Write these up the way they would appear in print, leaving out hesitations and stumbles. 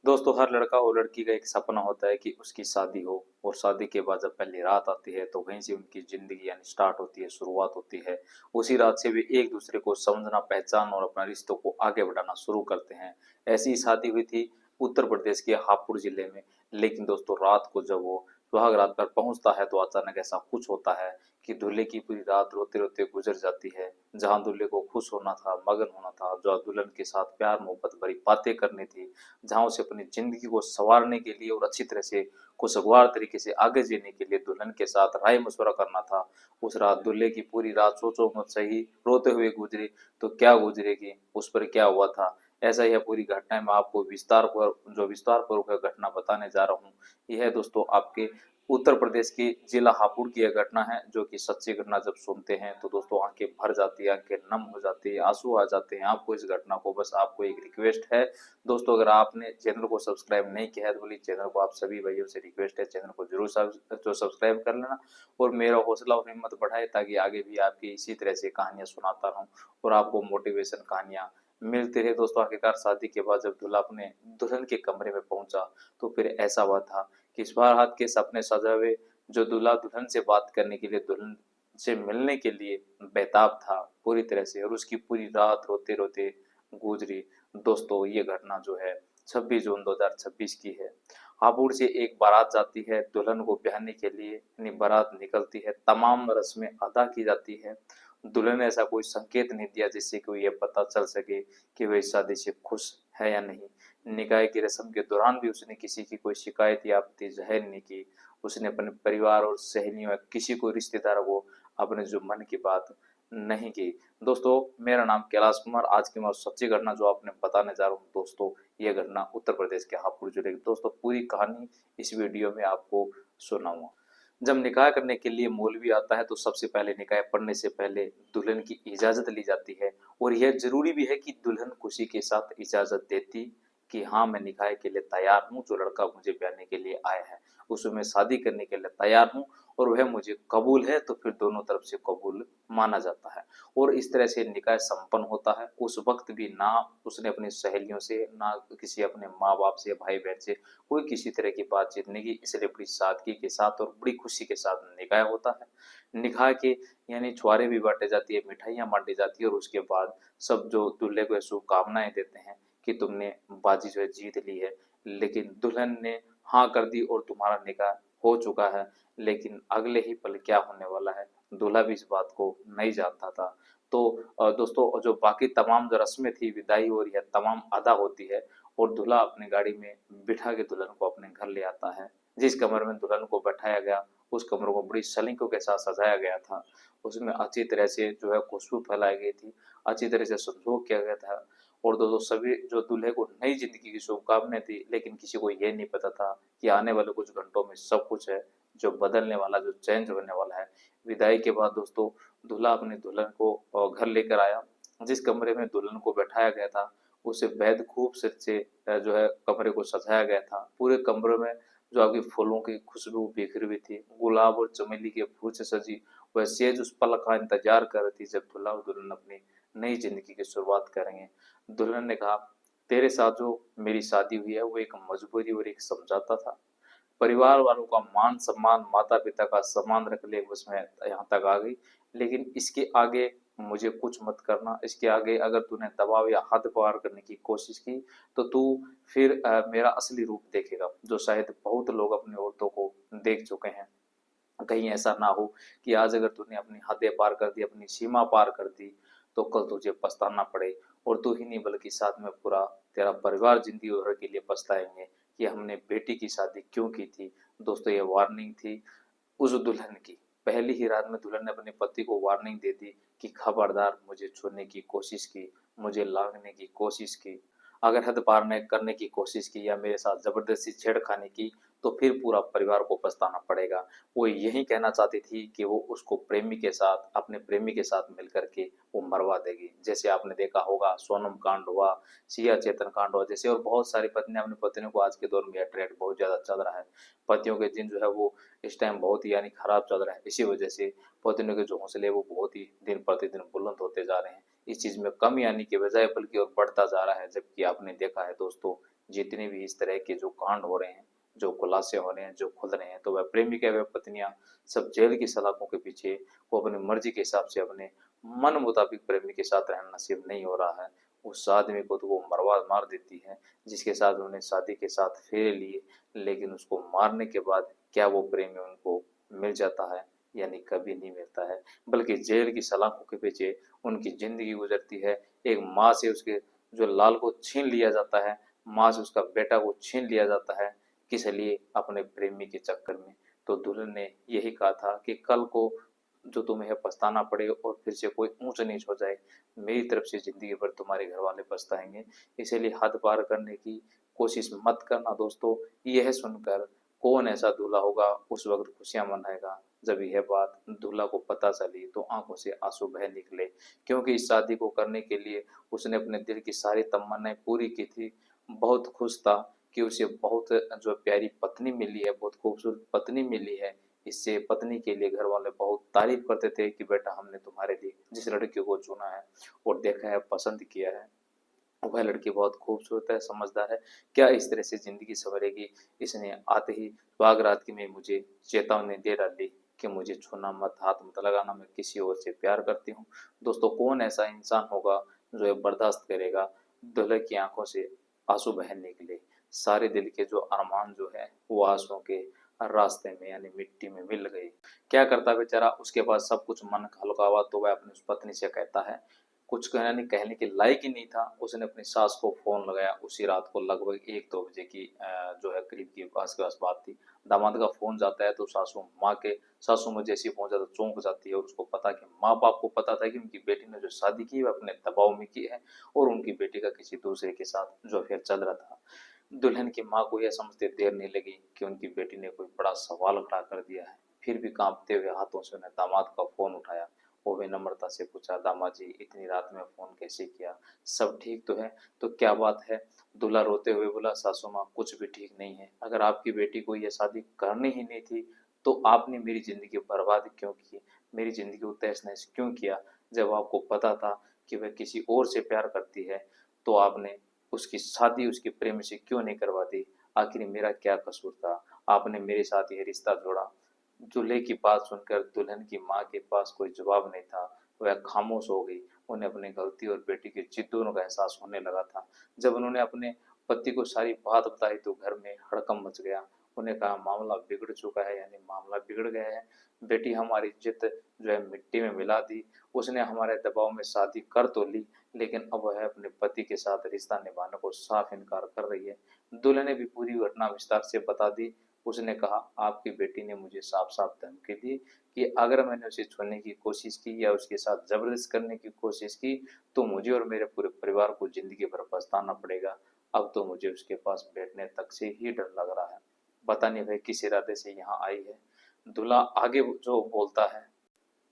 दोस्तों, हर लड़का और लड़की का एक सपना होता है कि उसकी शादी हो। और शादी के बाद जब पहली रात आती है तो वहीं से उनकी जिंदगी यानी स्टार्ट होती है, शुरुआत होती है। उसी रात से वे एक दूसरे को समझना, पहचान और अपना रिश्तों को आगे बढ़ाना शुरू करते हैं। ऐसी ही शादी हुई थी उत्तर प्रदेश के हापुड़ जिले में। लेकिन दोस्तों, रात को जब वो सुहाग रात पर पहुंचता है तो अचानक ऐसा कुछ होता है कि दूल्हे की पूरी रात रोते रोते गुजर जाती है। जहां दूल्हे को खुश होना था, मगन होना था, जो दुल्हन के साथ प्यार मोहब्बत भरी बातें करनी थी, जहां उसे अपनी जिंदगी को संवारने के लिए और अच्छी तरह से खुशगवार तरीके से आगे जीने के लिए दुल्हन के साथ राय मशवरा करना था। उस रात दूल्हे की पूरी रात सोचो मत सही रोते हुए गुजरी तो क्या गुजरेगी, उस पर क्या हुआ था। ऐसा ही पूरी घटना मैं आपको विस्तार पूर्वक घटना बताने जा रहा हूँ। यह है दोस्तों आपके उत्तर प्रदेश की जिला हापुड़ की यह घटना है, जो कि सच्ची घटना जब सुनते हैं तो दोस्तों आंखें भर जाती है, आंखें नम हो जाती है, आंसू आ जाते हैं। आपको इस घटना को, बस आपको एक रिक्वेस्ट है दोस्तों, अगर आपने चैनल को सब्सक्राइब नहीं किया है तो बोलिए चैनल को, आप सभी भाइयों से रिक्वेस्ट है चैनल को जरूर सब्सक्राइब कर लेना और मेरा हौसला और हिम्मत बढ़ाए, ताकि आगे भी आपकी इसी तरह से कहानियां सुनाता रहूं और आपको मोटिवेशन कहानियां मिलती रहे। दोस्तों, आखिरकार शादी के बाद जब दूल्हा अपने दुल्हन के कमरे में पहुंचा तो फिर ऐसा हुआ था कि इस बार हाथ के सपने सजा हुए जो दूल्हा दुल्हन से बात करने के लिए, दुल्हन से मिलने के लिए बेताब था पूरी तरह से, और उसकी पूरी रात रोते रोते गुजरी। दोस्तों, ये घटना जो है 26 जून 2026 की है। हापुड़ से एक बारात जाती है दुल्हन को ब्याहने के लिए, यानी बारात निकलती है, तमाम रस्में अदा की जाती है। दुल्हन ने ऐसा कोई संकेत नहीं दिया जिससे कि ये पता चल सके कि वह इस शादी से खुश है या नहीं। निकाह की रस्म के दौरान भी उसने किसी की कोई शिकायत या आपत्ति जाहिर नहीं की। उसने अपने परिवार और सहेलियों या किसी को रिश्तेदार को अपने जो मन की बात नहीं की। दोस्तों, मेरा नाम कैलाश कुमार। आज की मैं सच्ची घटना जो आपने बताने जा रहा हूँ दोस्तों, ये घटना उत्तर प्रदेश के हापुड़ जिले की। दोस्तों, पूरी कहानी इस वीडियो में आपको सुनाऊंगा। जब निकाह करने के लिए मौलवी आता है तो सबसे पहले निकाह पढ़ने से पहले दुल्हन की इजाजत ली जाती है। और यह जरूरी भी है कि दुल्हन खुशी के साथ इजाजत देती कि हाँ, मैं निकाह के लिए तैयार हूँ, जो लड़का मुझे ब्याहने के लिए आया है उससे मैं शादी करने के लिए तैयार हूँ और वह मुझे कबूल है, तो फिर दोनों तरफ से कबूल माना जाता है। और इस तरह से निकाह संपन्न होता है। उस वक्त भी ना उसने अपनी सहेलियों से, ना किसी अपने माँ बाप से, भाई बहन से कोई किसी तरह की बातचीत नहीं की, इसलिए बड़ी सादगी के साथ और बड़ी खुशी के साथ निकाह होता है। निकाह के यानी छुआरे भी बांटे जाती है, मिठाइयाँ बांटी जाती है और उसके बाद सब जो दूल्हे को शुभकामनाएं देते हैं कि तुमने बाजी जो है जीत ली है। लेकिन दुल्हन ने हाँ कर दी और तुम्हारा निकाह हो चुका है। लेकिन अगले ही पल क्या होने वाला है, दूल्हा भी इस बात को नहीं जानता था। तो दोस्तों, जो बाकी तमाम जो रस्में थी, विदाई और यह तमाम अदा होती है और दूल्हा अपनी गाड़ी में बिठा के दुल्हन को अपने घर ले आता है। जिस कमरे में दुल्हन को बैठाया गया, उस कमरे को बड़ी सलीकों के साथ सजाया गया था। उसमें अच्छी तरह से जो है खुशबू फैलाई गई थी, अच्छी तरह से संजोग किया गया था। और दोस्तों, सभी जो दूल्हे को नई जिंदगी की शुभकामनाएं थी, लेकिन किसी को ये नहीं पता था कि आने वाले कुछ घंटों में सब कुछ है जो बदलने वाला, जो चेंज होने वाला है। विदाई के बाद दोस्तों, दूल्हा अपनी दुल्हन को घर लेकर आया। जिस कमरे में दुल्हन को बैठाया गया था उसे बेहद खूबसूरत से जो है कमरे को सजाया गया था। पूरे कमरे में जो आपकी फूलों की खुशबू बिखरी हुई थी, गुलाब और चमेली के फूल से सजी, वह सेज उस पल का इंतजार कर रही थी जब दूल्हा और दुल्हन अपनी नई जिंदगी की शुरुआत करेंगे। दुल्हन ने कहा, तेरे साथ जो मेरी शादी हुई है वो एक मजबूरी और एक समझौता था। परिवार वालों का मान सम्मान, माता पिता का सम्मान रख ले, उसमें यहाँ तक आ गई। लेकिन इसके आगे मुझे कुछ मत करना। इसके आगे अगर तूने दबाव या हद पार करने की कोशिश की तो तू फिर मेरा असली रूप देखेगा, जो शायद बहुत लोग अपनी औरतों को देख चुके हैं। कहीं ऐसा ना हो कि आज अगर तूने अपनी हदें पार कर दी, अपनी सीमा पार कर दी, तो कल तुझे पछताना पड़े। और तू ही नहीं बल्कि साथ में पूरा तेरा परिवार जिंदगी भर के लिए पछताएंगे कि हमने बेटी की शादी क्यों की थी। दोस्तों, ये वार्निंग थी उस दुल्हन की। पहली ही रात में दुल्हन ने अपने पति को वार्निंग दे दी कि खबरदार, मुझे छूने की कोशिश की, मुझे लांघने की कोशिश की, अगर हद पार न करने की कोशिश की या मेरे साथ जबरदस्ती छेड़खानी की तो फिर पूरा परिवार को पछताना पड़ेगा। वो यही कहना चाहती थी कि वो उसको प्रेमी के साथ, अपने प्रेमी के साथ मिलकर के वो मरवा देगी। जैसे आपने देखा होगा सोनम कांड हुआ, सिया चेतन कांड हुआ, जैसे और बहुत सारी पत्नियां अपने पत्नियों को, आज के दौर में यह ट्रेंड बहुत ज्यादा चल रहा है, पतियों के दिन जो है वो इस टाइम बहुत ही यानी खराब चल रहा है। इसी वजह से पत्नियों के जो हौसले वो बहुत ही दिन प्रतिदिन बुलंद होते जा रहे हैं। इस चीज में कम आने की बजाय बल्कि और बढ़ता जा रहा है। जबकि आपने देखा है दोस्तों जितने भी इस तरह के जो कांड हो रहे हैं, जो खुलासे हो रहे हैं, जो खुल रहे हैं, तो वह प्रेमिका व पत्नियां सब जेल की सलाखों के पीछे वो अपनी मर्जी के हिसाब से अपने मन मुताबिक प्रेमी के साथ रहना नसीब नहीं हो रहा है। उस आदमी को तो वो मरवा मार देती है जिसके साथ उन्होंने शादी के साथ फेरे लिए, लेकिन उसको मारने के बाद क्या वो प्रेमी उनको मिल जाता है? यानी कभी नहीं मिलता है, बल्कि जेल की सलाखों के पीछे उनकी जिंदगी गुजरती है। एक माँ से उसके जो लाल को छीन लिया जाता है, माँ से उसका बेटा को छीन लिया जाता है, किस लिए? अपने प्रेमी के चक्कर में। तो दुल्हन ने यही कहा था कि कल को जो तुम्हें पछताना पड़े और फिर से कोई ऊंच नीच हो जाए, मेरी तरफ से जिंदगी भर तुम्हारे घर वाले पछताएंगे, इसीलिए हद पार करने की कोशिश मत करना दोस्तों। यह सुनकर कौन ऐसा दूल्हा होगा उस वक्त खुशियां मनाएगा? जब यह बात दूल्हा को पता चली तो आंखों से आंसू बह निकले, क्योंकि इस शादी को करने के लिए उसने अपने दिल की सारी तमन्नाएं पूरी की थी। बहुत खुश था कि उसे बहुत जो प्यारी पत्नी मिली है, बहुत खूबसूरत पत्नी मिली है। इससे पत्नी के लिए घर वाले बहुत तारीफ करते थे कि बेटा हमने तुम्हारे लिए जिस लड़की को चुना है और देखा है, पसंद किया है, वह लड़की बहुत खूबसूरत है, समझदार है, क्या इस तरह से जिंदगी संवरेगी? इसने आते ही सुहाग रात की में मुझे चेतावनी दे डाली कि मुझे छूना मत, हाथ मत लगाना, मैं किसी और से प्यार करती हूँ। दोस्तों कौन ऐसा इंसान होगा जो ये बर्दाश्त करेगा? दुल्हे की आंखों से आंसू बहने निकले, सारे दिल के जो अरमान जो है वो आंसुओं के रास्ते में यानी मिट्टी में मिल गई। क्या करता बेचारा, उसके पास सब कुछ मन का हल्का हुआ तो वह अपनी उस पत्नी से कहता है, कुछ कहने के लायक ही नहीं था। उसने अपनी सास को फोन लगाया उसी रात को, लगभग 1-2 बजे की जो है करीब की आस पास बात थी। दामाद का फोन जाता है तो सासू में जैसे ही पहुंचा तो चौंक जाती है, और उसको पता कि माँ बाप को पता था कि उनकी बेटी ने जो शादी की वह अपने दबाव में की है और उनकी बेटी का किसी दूसरे के साथ जो अफेयर चल रहा था। दुल्हन की माँ को यह समझते देर नहीं लगी कि उनकी बेटी ने कोई बड़ा सवाल खड़ा कर दिया है। फिर भी कांपते हुए हाथों से उन्हें दामाद का फोन उठाया। वो विनम्रता से पूछा, दामाद जी इतनी रात में फोन कैसे किया? सब ठीक तो है? तो क्या बात है? दूल्हा रोते हुए बोला, सासू माँ कुछ भी ठीक नहीं है। अगर आपकी बेटी को यह शादी करनी ही नहीं थी तो आपने मेरी जिंदगी बर्बाद क्यों की, मेरी जिंदगी को तहस नहस क्यों किया? जब आपको पता था कि वह किसी और से प्यार करती है तो आपने उसकी शादी उसके प्रेम से क्यों नहीं करवा दी? आखिर मेरा क्या कसूर था? आपने मेरे साथ यह रिश्ता जोड़ा। दूल्हे की बात सुनकर दुल्हन की माँ के पास कोई जवाब नहीं था, वह खामोश हो गई। उन्हें अपनी गलती और बेटी की जिद दोनों का एहसास होने लगा था। जब उन्होंने अपने पति को सारी बात बताई तो घर में हड़कंप मच गया। उन्हें कहा, मामला बिगड़ चुका है, यानी मामला बिगड़ गया है। बेटी हमारी इज्जत जो है मिट्टी में मिला दी। उसने हमारे दबाव में शादी कर तो ली, लेकिन अब वह अपने पति के साथ रिश्ता निभाने को साफ इनकार कर रही है। दुल्हन ने भी पूरी घटना विस्तार से बता दी। उसने कहा, आपकी बेटी ने मुझे साफ साफ धमकी दी कि अगर मैंने उसे छूने की कोशिश की या उसके साथ जबरदस्त करने की कोशिश की तो मुझे और मेरे पूरे परिवार को जिंदगी भर पछताना पड़ेगा। अब तो मुझे उसके पास बैठने तक से ही डर लग रहा है। पता नहीं वह किस इरादे से यहाँ आई है। दूल्हा आगे जो बोलता है,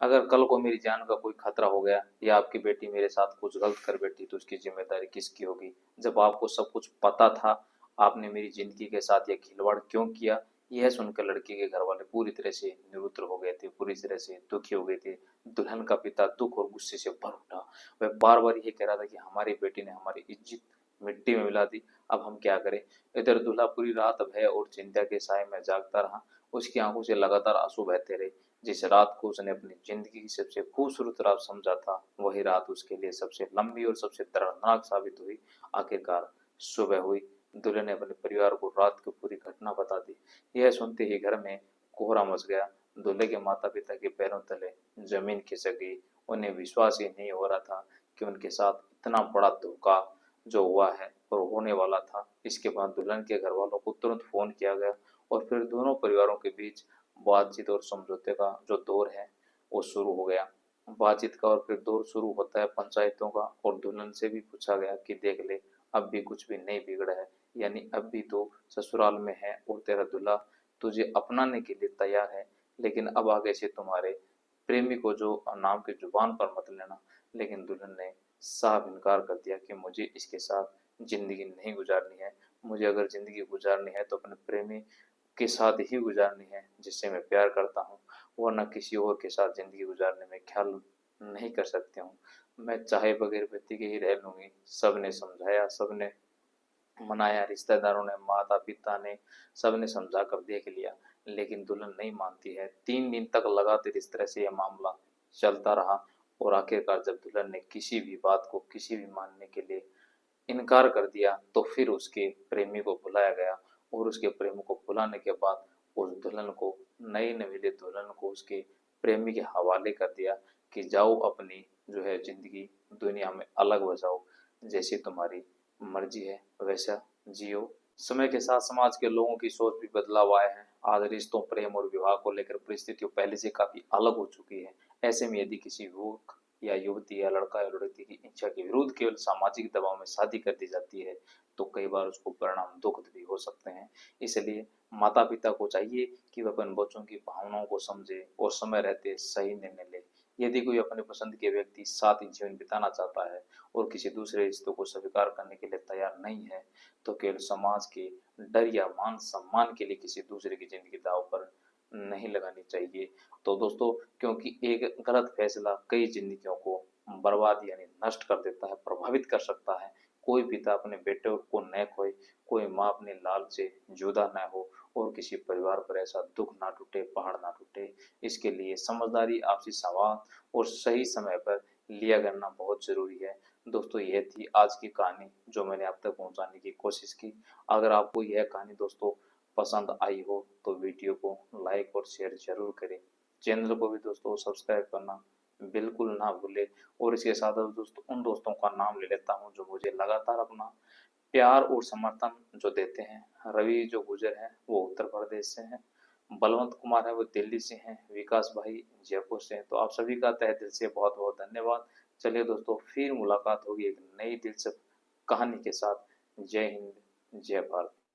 अगर कल को मेरी जान का कोई खतरा हो गया या आपकी बेटी मेरे साथ कुछ गलत कर बैठी तो उसकी जिम्मेदारी किसकी होगी? जब आपको सब कुछ पता था, आपने मेरी जिंदगी के साथ यह खिलवाड़ क्यों किया? यह सुनकर लड़की के घर वाले पूरी तरह से निरुद्र हो गए थे, पूरी तरह से दुखी हो गए थे। दुल्हन का पिता दुख और गुस्से से भर उठा। वह बार बार यही कह रहा था कि हमारी बेटी ने हमारी इज्जत मिट्टी में मिला दी, अब हम क्या करें? इधर दूल्हा पूरी रात भय और चिंता के साए में जागता रहा। उसकी आंखों से लगातार आंसू बहते रहे। जिस रात को उसने अपनी जिंदगी की सबसे खूबसूरत रात समझा था, वही रात उसके लिए सबसे लंबी और सबसे दर्दनाक साबित हुई। आखिरकार सुबह हुई। दूल्हे ने अपने परिवार को रात की पूरी घटना बता दी। यह सुनते ही घर में कोहरा मच गया। दूल्हे के माता पिता के पैरों तले जमीन खिसक गई। उन्हें विश्वास ही नहीं हो रहा था कि उनके साथ इतना बड़ा धोखा जो हुआ है और होने वाला था। इसके बाद दुल्हन के घर वालों को तुरंत फोन किया गया और फिर दोनों परिवारों के बीच बातचीत और समझौते का जो दौर है वो शुरू हो गया। बातचीत का और फिर दौर शुरू होता है पंचायतों का, और दुल्हन से भी पूछा गया कि देख ले, अब भी कुछ भी नहीं बिगड़ा है, यानी अब भी तो ससुराल में है और तेरा दूल्हा तुझे अपनाने के लिए तैयार है, लेकिन अब आगे से तुम्हारे प्रेमी को जो नाम की जुबान पर मत लेना। लेकिन दुल्हन ने साफ इनकार कर दिया कि मुझे इसके साथ जिंदगी नहीं गुजारनी है। मुझे अगर जिंदगी गुजारनी है तो अपने प्रेमी के साथ ही गुजारनी है जिससे मैं प्यार करता हूँ, वरना किसी और के साथ जिंदगी गुजारने में ख्याल नहीं कर सकती हूँ। मैं चाहे बगैर पति के ही रह लूंगी। सबने समझाया, सबने मनाया, रिश्तेदारों ने, माता पिता ने, सबने समझा कर देख लिया, लेकिन दुल्हन नहीं मानती है। 3 दिन तक लगातार इस तरह से यह मामला चलता रहा और आखिरकार जब दुल्हन ने किसी भी बात को, किसी भी मानने के लिए इनकार कर दिया, तो फिर उसके प्रेमी को बुलाया गया और उसके प्रेमी को बुलाने के बाद उस दुल्हन को, नई नवेली दुल्हन को उसके प्रेमी के हवाले कर दिया कि जाओ अपनी जो है जिंदगी दुनिया में अलग बसाओ, जैसी तुम्हारी मर्जी है वैसा जियो। समय के साथ समाज के लोगों की सोच भी बदलाव आए हैं। आज रिश्तों, प्रेम और विवाह को लेकर परिस्थितियों पहले से काफी अलग हो चुकी है। ऐसे में यदि किसी युवक या युवती या लड़का या लड़की की इच्छा के विरुद्ध केवल सामाजिक दबाव में शादी कर दी जाती है, तो कई बार उसको परिणाम दुखद भी हो सकते हैं। इसलिए माता पिता को चाहिए कि वह अपने बच्चों की भावनाओं को समझे और समय रहते सही निर्णय ले। यदि कोई अपने पसंद के व्यक्ति साथ जीवन बिताना चाहता है और किसी दूसरे रिश्तों को स्वीकार करने के लिए तैयार नहीं है, तो केवल समाज के डर या मान सम्मान के लिए किसी दूसरे की जिंदगी दांव पर नहीं लगानी चाहिए। तो दोस्तों, क्योंकि एक गलत फैसला कई जिंदगियों को बर्बाद यानी नष्ट कर देता है, प्रभावित कर सकता है। कोई पिता अपने बेटे को न खोए, कोई माँ अपने लाल से जुदा न हो और किसी परिवार पर ऐसा दुख ना टूटे, पहाड़ ना टूटे। इसके लिए समझदारी, आपसी संवाद और सही समय पर लिया करना बहुत जरूरी है। दोस्तों, यह थी आज की कहानी जो मैंने आप तक पहुंचाने की कोशिश की। अगर आपको यह कहानी दोस्तों पसंद आई हो तो वीडियो को लाइक और शेयर जरूर करें। चैनल को भी दोस्तों सब्सक्राइब करना बिल्कुल ना भूले। और इसके साथ दोस्तों उन दोस्तों का नाम ले लेता हूं जो मुझे लगातार अपना प्यार और समर्थन जो देते हैं। रवि जो गुजर है वो उत्तर प्रदेश से हैं, बलवंत कुमार है वो दिल्ली से हैं, विकास भाई जयपुर से हैं। तो आप सभी का तहे दिल से बहुत बहुत धन्यवाद। चलिए दोस्तों, फिर मुलाकात होगी एक नई दिलचस्प कहानी के साथ। जय हिंद, जय भारत।